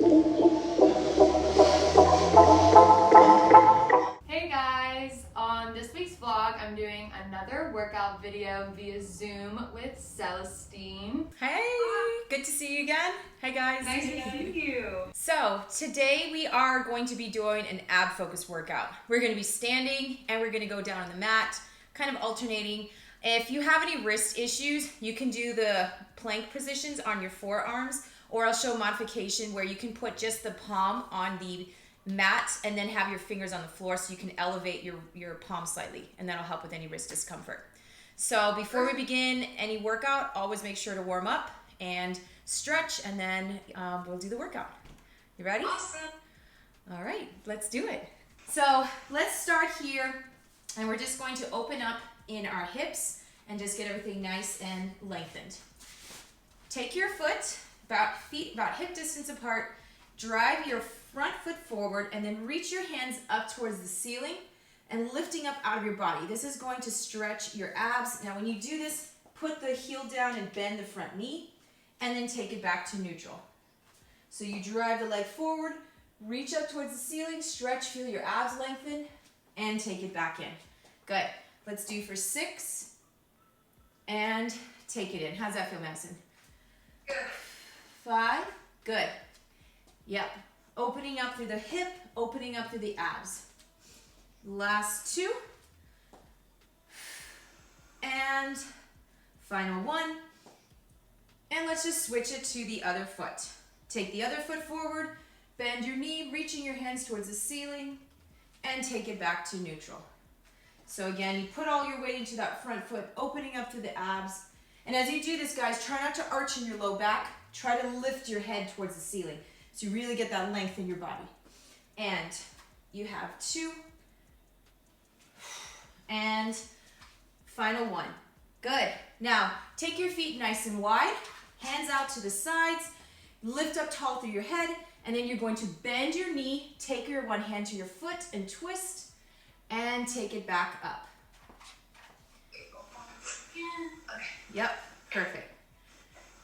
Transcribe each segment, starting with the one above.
Hey guys, on this week's vlog, I'm doing another workout video via Zoom with Celestine. Hey, good to see you again. Hey guys. Nice to see you. So today we are going to be doing an ab focused workout. We're going to be standing and we're going to go down on the mat, kind of alternating. If you have any wrist issues, you can do the plank positions on your forearms, or I'll show a modification where you can put just the palm on the mat and then have your fingers on the floor so you can elevate your palm slightly, and that'll help with any wrist discomfort. So before we begin any workout, always make sure to warm up and stretch, and then we'll do the workout. You ready? Awesome. All right, let's do it. So let's start here, and we're just going to open up in our hips and just get everything nice and lengthened. Take your foot about hip distance apart, drive your front foot forward, and then reach your hands up towards the ceiling and lifting up out of your body. This is going to stretch your abs. Now when you do this, put the heel down and bend the front knee, and then take it back to neutral. So you drive the leg forward, reach up towards the ceiling, stretch, feel your abs lengthen, and take it back in. Good. Let's do for 6, and take it in. How's that feel, Madison? Good. 5, good. Yep. Opening up through the hip, opening up through the abs. Last 2. And final 1. And let's just switch it to the other foot. Take the other foot forward, bend your knee, reaching your hands towards the ceiling, and take it back to neutral. So again, you put all your weight into that front foot, opening up through the abs. And as you do this, guys, try not to arch in your low back. Try to lift your head towards the ceiling so you really get that length in your body. And you have 2. And final 1. Good. Now, take your feet nice and wide, hands out to the sides, lift up tall through your head, and then you're going to bend your knee, take your one hand to your foot and twist, and take it back up. Okay. Yep, perfect.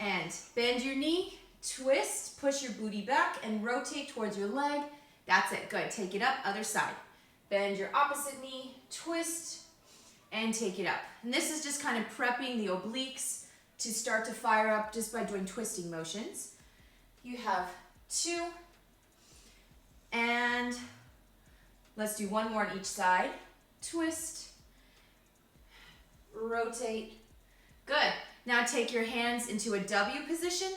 And bend your knee, twist, push your booty back, and rotate towards your leg. That's it, good. Take it up, other side. Bend your opposite knee, twist, and take it up. And this is just kind of prepping the obliques to start to fire up just by doing twisting motions. You have 2, and let's do 1 more on each side. Twist, rotate. Good. Now take your hands into a W position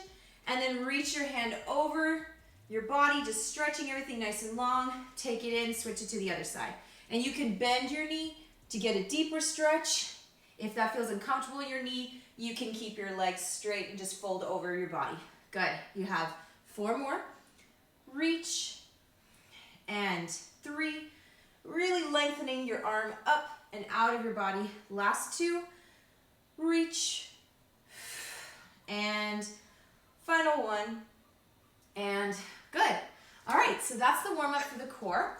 and then reach your hand over your body, just stretching everything nice and long. Take it in, switch it to the other side. And you can bend your knee to get a deeper stretch. If that feels uncomfortable in your knee, you can keep your legs straight and just fold over your body. Good. You have 4 more. Reach. And 3. Really lengthening your arm up and out of your body. Last 2. Reach. And final 1. And good. All right, so that's the warm-up for the core.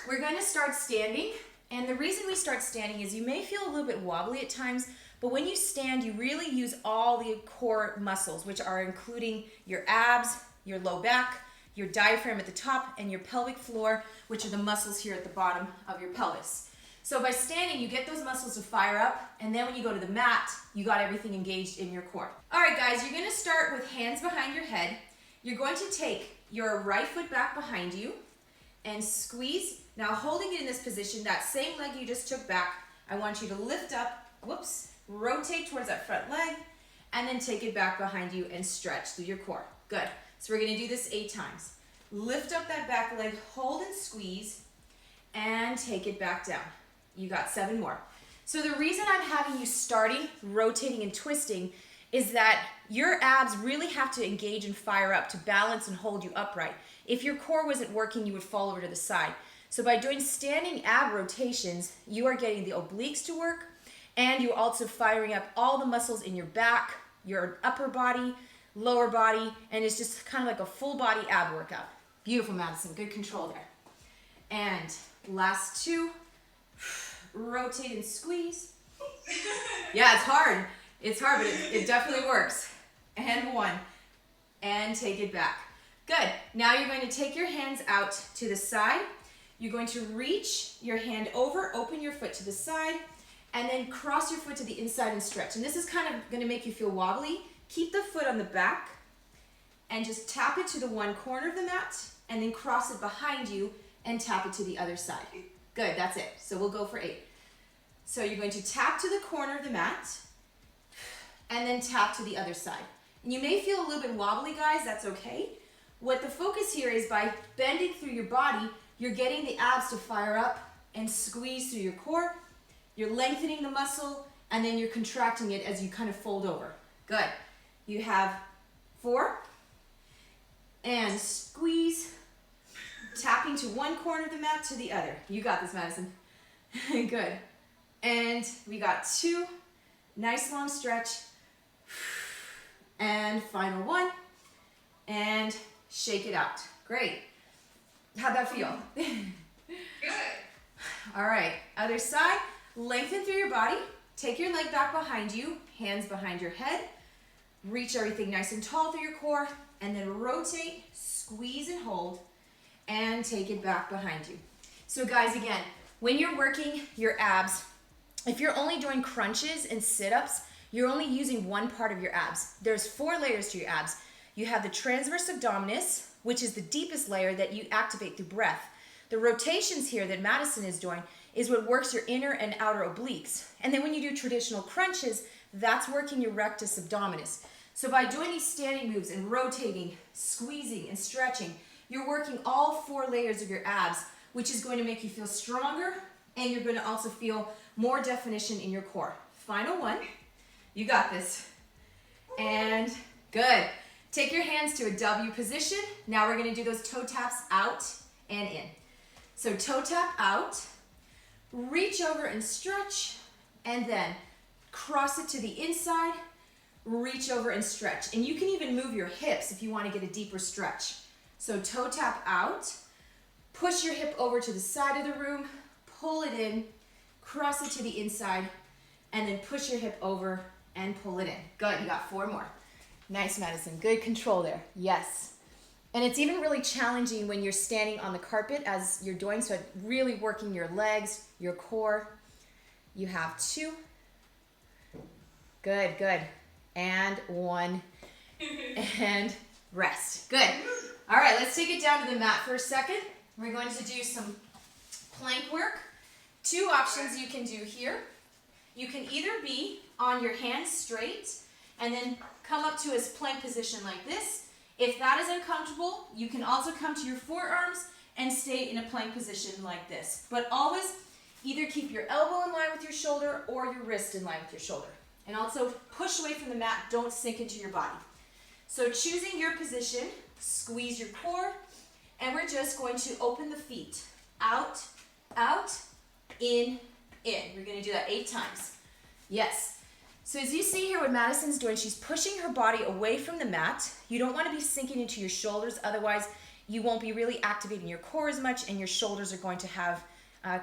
We're going to start standing. And the reason we start standing is you may feel a little bit wobbly at times, but when you stand, you really use all the core muscles, which are including your abs, your low back, your diaphragm at the top, and your pelvic floor, which are the muscles here at the bottom of your pelvis. So by standing, you get those muscles to fire up, and then when you go to the mat, you got everything engaged in your core. All right, guys, you're gonna start with hands behind your head. You're going to take your right foot back behind you and squeeze. Now holding it in this position, that same leg you just took back, I want you to lift up, rotate towards that front leg, and then take it back behind you and stretch through your core. Good. So we're gonna do this 8 times. Lift up that back leg, hold and squeeze, and take it back down. You got 7 more. So the reason I'm having you starting, rotating, and twisting is that your abs really have to engage and fire up to balance and hold you upright. If your core wasn't working, you would fall over to the side. So by doing standing ab rotations, you are getting the obliques to work, and you're also firing up all the muscles in your back, your upper body, lower body, and it's just kind of like a full body ab workout. Beautiful, Madison. Good control there. And last 2. Rotate and squeeze. Yeah, it's hard. It's hard, but it definitely works. And 1. And take it back. Good. Now you're going to take your hands out to the side. You're going to reach your hand over, open your foot to the side, and then cross your foot to the inside and stretch. And this is kind of going to make you feel wobbly. Keep the foot on the back and just tap it to the one corner of the mat and then cross it behind you and tap it to the other side. Good, that's it. So we'll go for 8. So you're going to tap to the corner of the mat and then tap to the other side. And you may feel a little bit wobbly, guys, that's okay. What the focus here is, by bending through your body, you're getting the abs to fire up and squeeze through your core. You're lengthening the muscle, and then you're contracting it as you kind of fold over. Good. You have 4, and squeeze, tapping to one corner of the mat to the other. You got this, Madison. Good. And we got 2, nice long stretch, and final 1, and shake it out. Great. How'd that feel? Good. All right, other side. Lengthen through your body. Take your leg back behind you, hands behind your head. Reach everything nice and tall through your core, and then rotate, squeeze and hold, and take it back behind you. So guys, again, when you're working your abs, if you're only doing crunches and sit-ups, you're only using one part of your abs. There's 4 layers to your abs. You have the transverse abdominis, which is the deepest layer that you activate through breath. The rotations here that Madison is doing is what works your inner and outer obliques. And then when you do traditional crunches, that's working your rectus abdominis. So by doing these standing moves and rotating, squeezing, and stretching, you're working all 4 layers of your abs, which is going to make you feel stronger, and you're going to also feel more definition in your core. Final 1. You got this. And good. Take your hands to a W position. Now we're going to do those toe taps out and in. So toe tap out, reach over and stretch, and then cross it to the inside, reach over and stretch. And you can even move your hips if you want to get a deeper stretch. So toe tap out, push your hip over to the side of the room, pull it in, cross it to the inside, and then push your hip over and pull it in. Good, you got 4 more. Nice, Madison. Good control there. Yes. And it's even really challenging when you're standing on the carpet as you're doing, so really working your legs, your core. You have 2. Good, good. And 1. And rest. Good. All right, let's take it down to the mat for a second. We're going to do some plank work. 2 options you can do here. You can either be on your hands straight and then come up to a plank position like this. If that is uncomfortable, you can also come to your forearms and stay in a plank position like this. But always either keep your elbow in line with your shoulder or your wrist in line with your shoulder. And also push away from the mat, don't sink into your body. So choosing your position, squeeze your core, and we're just going to open the feet. Out, out, in, in. We're going to do that 8 times. Yes. So as you see here what Madison's doing, she's pushing her body away from the mat. You don't want to be sinking into your shoulders, otherwise you won't be really activating your core as much and your shoulders are going to have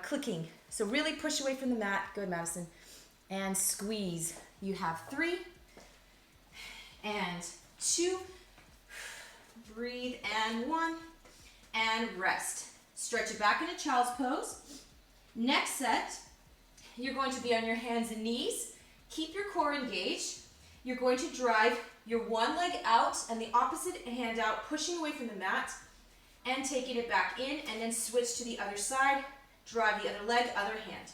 clicking. So really push away from the mat. Good, Madison. And squeeze. You have 3 and 2. Breathe and 1 and rest. Stretch it back into child's pose. Next set, you're going to be on your hands and knees. Keep your core engaged. You're going to drive your one leg out and the opposite hand out, pushing away from the mat and taking it back in, and then switch to the other side. Drive the other leg, other hand.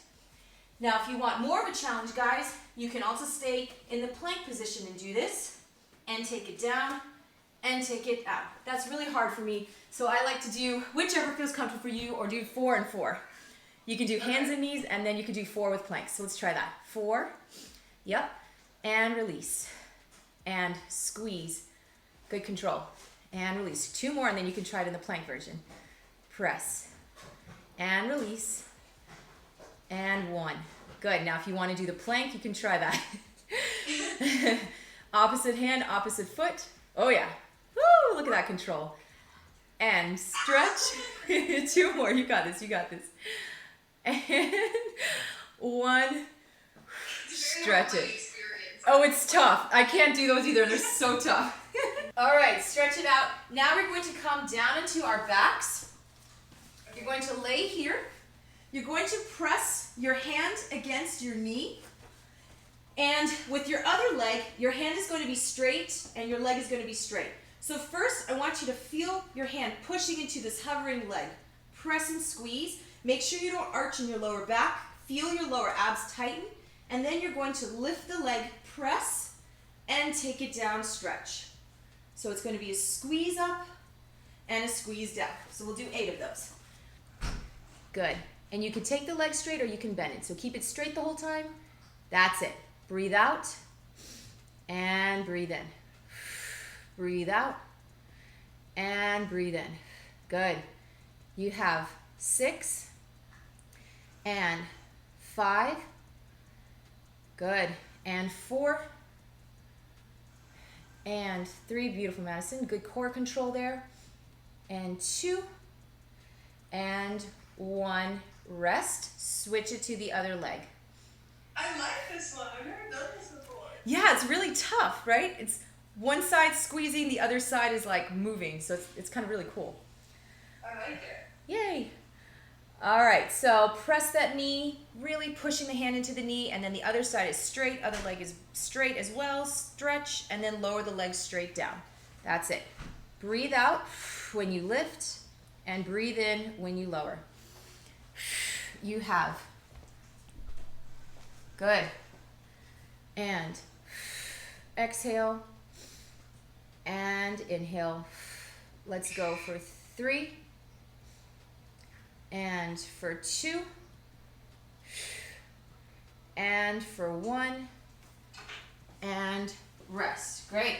Now, if you want more of a challenge, guys, you can also stay in the plank position and do this, and take it down and take it out. That's really hard for me, so I like to do whichever feels comfortable for you, or do 4 and 4. You can do hands and knees, and then you can do 4 with planks. So let's try that. 4. Yep. And release. And squeeze. Good control. And release. 2 more, and then you can try it in the plank version. Press. And release. And 1. Good. Now if you want to do the plank, you can try that. Opposite hand, opposite foot. Oh yeah. Woo! Look at that control. And stretch. 2 more. You got this. You got this. And 1. Stretch it. Oh, it's tough. I can't do those either. They're so tough. All right, stretch it out. Now we're going to come down into our backs. You're going to lay here. You're going to press your hand against your knee. And with your other leg, your hand is going to be straight and your leg is going to be straight. So first, I want you to feel your hand pushing into this hovering leg. Press and squeeze. Make sure you don't arch in your lower back. Feel your lower abs tighten. And then you're going to lift the leg, press, and take it down, stretch. So it's going to be a squeeze up and a squeeze down. So we'll do 8 of those. Good. And you can take the leg straight or you can bend it. So keep it straight the whole time. That's it. Breathe out and breathe in. Breathe out and breathe in. Good. You have 6 and 5. Good. And 4 and 3. Beautiful, Madison. Good core control there. And 2 and 1. Rest. Switch it to the other leg. I like this one. I've never done this before. Yeah, it's really tough, right? It's one side squeezing, the other side is like moving. So it's kind of really cool. I like it. Yay. All right, so press that knee, really pushing the hand into the knee, and then the other side is straight, other leg is straight as well. Stretch, and then lower the leg straight down. That's it. Breathe out when you lift, and breathe in when you lower. You have. Good. And exhale, and inhale. Let's go for 3. And for 2, and for 1, and rest. Great.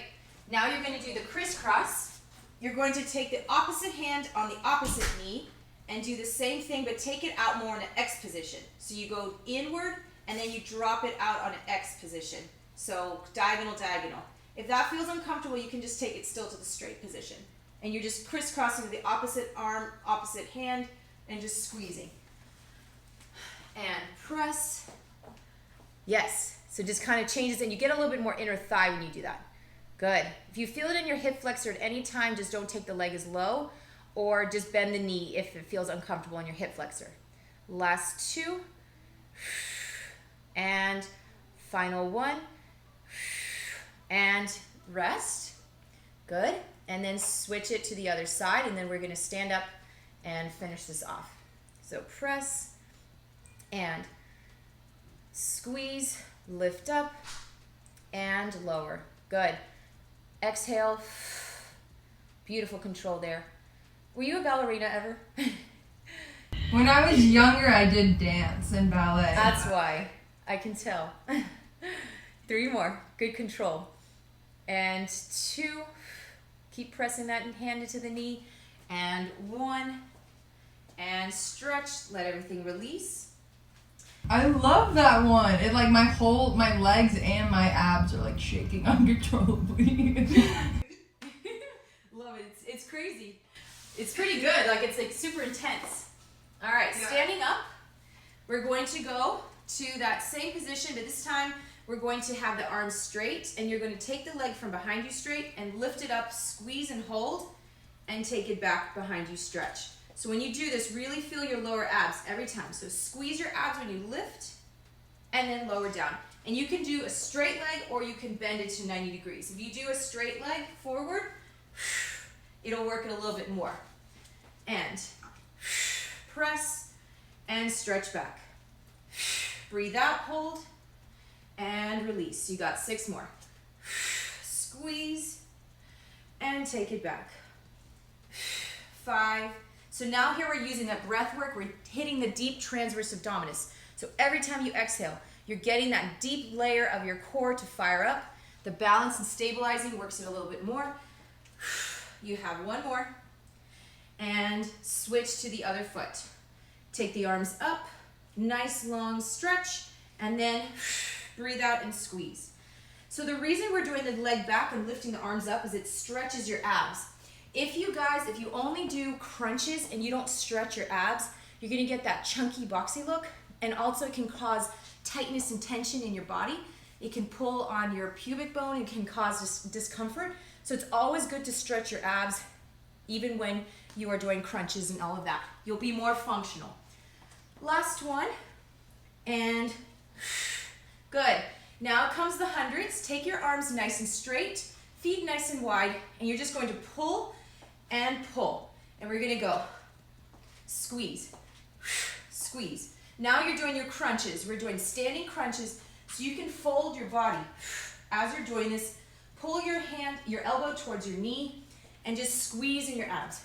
Now you're going to do the crisscross. You're going to take the opposite hand on the opposite knee and do the same thing, but take it out more in an X position. So you go inward, and then you drop it out on an X position. So diagonal, diagonal. If that feels uncomfortable, you can just take it still to the straight position. And you're just crisscrossing with the opposite arm, opposite hand, and just squeezing. And press. Yes. So just kind of changes, and you get a little bit more inner thigh when you do that. Good. If you feel it in your hip flexor at any time, just don't take the leg as low, or just bend the knee if it feels uncomfortable in your hip flexor. Last 2. And final 1. And rest. Good. And then switch it to the other side, and then we're going to stand up and finish this off. So press and squeeze, lift up and lower. Good. Exhale. Beautiful control there. Were you a ballerina ever? When I was younger, I did dance and ballet. That's why. I can tell. 3 more. Good control. And 2. Keep pressing that hand into the knee. And 1. And stretch. Let everything release. I love that one. It like my legs and my abs are like shaking uncontrollably. Love it. It's crazy. It's pretty good. Like it's like super intense. All right, Yeah. Standing up. We're going to go to that same position, but this time we're going to have the arms straight, and you're going to take the leg from behind you straight and lift it up, squeeze and hold, and take it back behind you, stretch. So when you do this, really feel your lower abs every time. So squeeze your abs when you lift, and then lower down. And you can do a straight leg, or you can bend it to 90 degrees. If you do a straight leg forward, it'll work it a little bit more. And press and stretch back. Breathe out, hold, and release. You got 6 more. Squeeze and take it back. 5. So now here we're using that breath work. We're hitting the deep transverse abdominis. So every time you exhale, you're getting that deep layer of your core to fire up. The balance and stabilizing works it a little bit more. You have 1 more. And switch to the other foot. Take the arms up, nice long stretch, and then breathe out and squeeze. So the reason we're doing the leg back and lifting the arms up is it stretches your abs. If you only do crunches and you don't stretch your abs, you're gonna get that chunky, boxy look, and also it can cause tightness and tension in your body. It can pull on your pubic bone and can cause discomfort. So it's always good to stretch your abs even when you are doing crunches and all of that. You'll be more functional. Last one, and good. Now comes the hundreds. Take your arms nice and straight, feet nice and wide, and you're just going to pull and pull. And we're gonna go squeeze, squeeze. Now you're doing your crunches. We're doing standing crunches, so you can fold your body. As you're doing this, pull your hand, your elbow towards your knee, and just squeeze in your abs.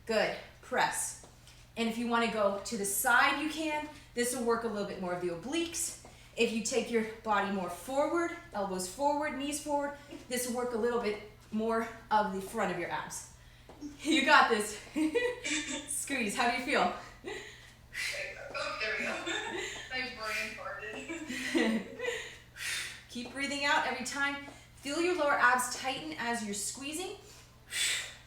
Good, press. And if you wanna go to the side, you can. This will work a little bit more of the obliques. If you take your body more forward, elbows forward, knees forward, this will work a little bit more of the front of your abs. You got this. Squeeze, how do you feel? Oh, there we go. My brain farted. Keep breathing out every time. Feel your lower abs tighten as you're squeezing.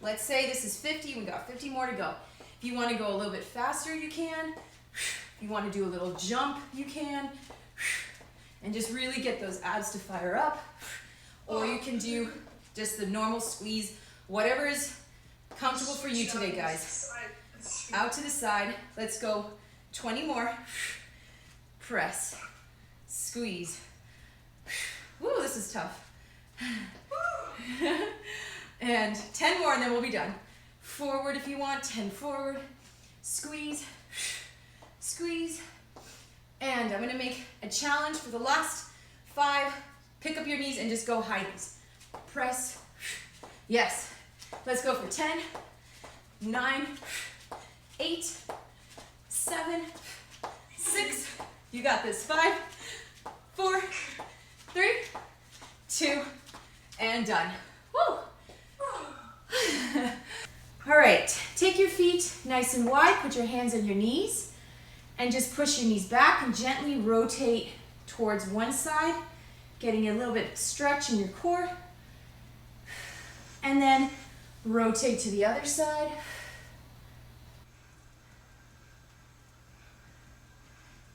Let's say this is 50, we got 50 more to go. If you want to go a little bit faster, you can. If you want to do a little jump, you can. And just really get those abs to fire up. Or you can do just the normal squeeze, whatever is comfortable for you today, guys. Out to the side. Let's go 20 more. Press. Squeeze. Woo, this is tough. And 10 more and then we'll be done. Forward if you want, 10 forward. Squeeze, squeeze. And I'm gonna make a challenge for the last 5. Pick up your knees and just go high knees. Press, yes. Let's go for 10, 9, 8, 7, 6. You got this. 5, 4, 3, 2, and done. Woo! All right, take your feet nice and wide, put your hands on your knees, and just push your knees back and gently rotate towards one side, getting a little bit of stretch in your core. And then rotate to the other side.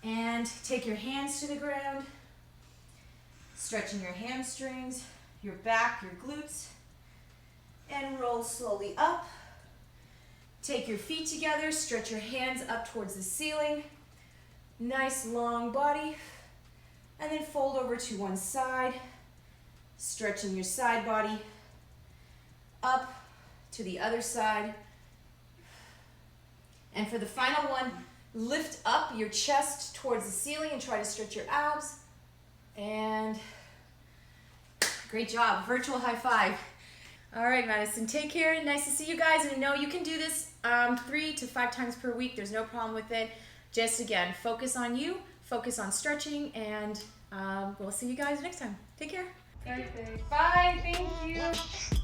And take your hands to the ground, stretching your hamstrings, your back, your glutes, and roll slowly up. Take your feet together, stretch your hands up towards the ceiling. Nice long body. And then fold over to one side, stretching your side body. Up to the other side. And for the final one, lift up your chest towards the ceiling and try to stretch your abs. And great job, virtual high five. All right, Madison, take care. Nice to see you guys. And I know you can do this 3 to 5 times per week. There's no problem with it. Just again, focus on you, focus on stretching, and we'll see you guys next time. Take care. Perfect. Bye. Thank you.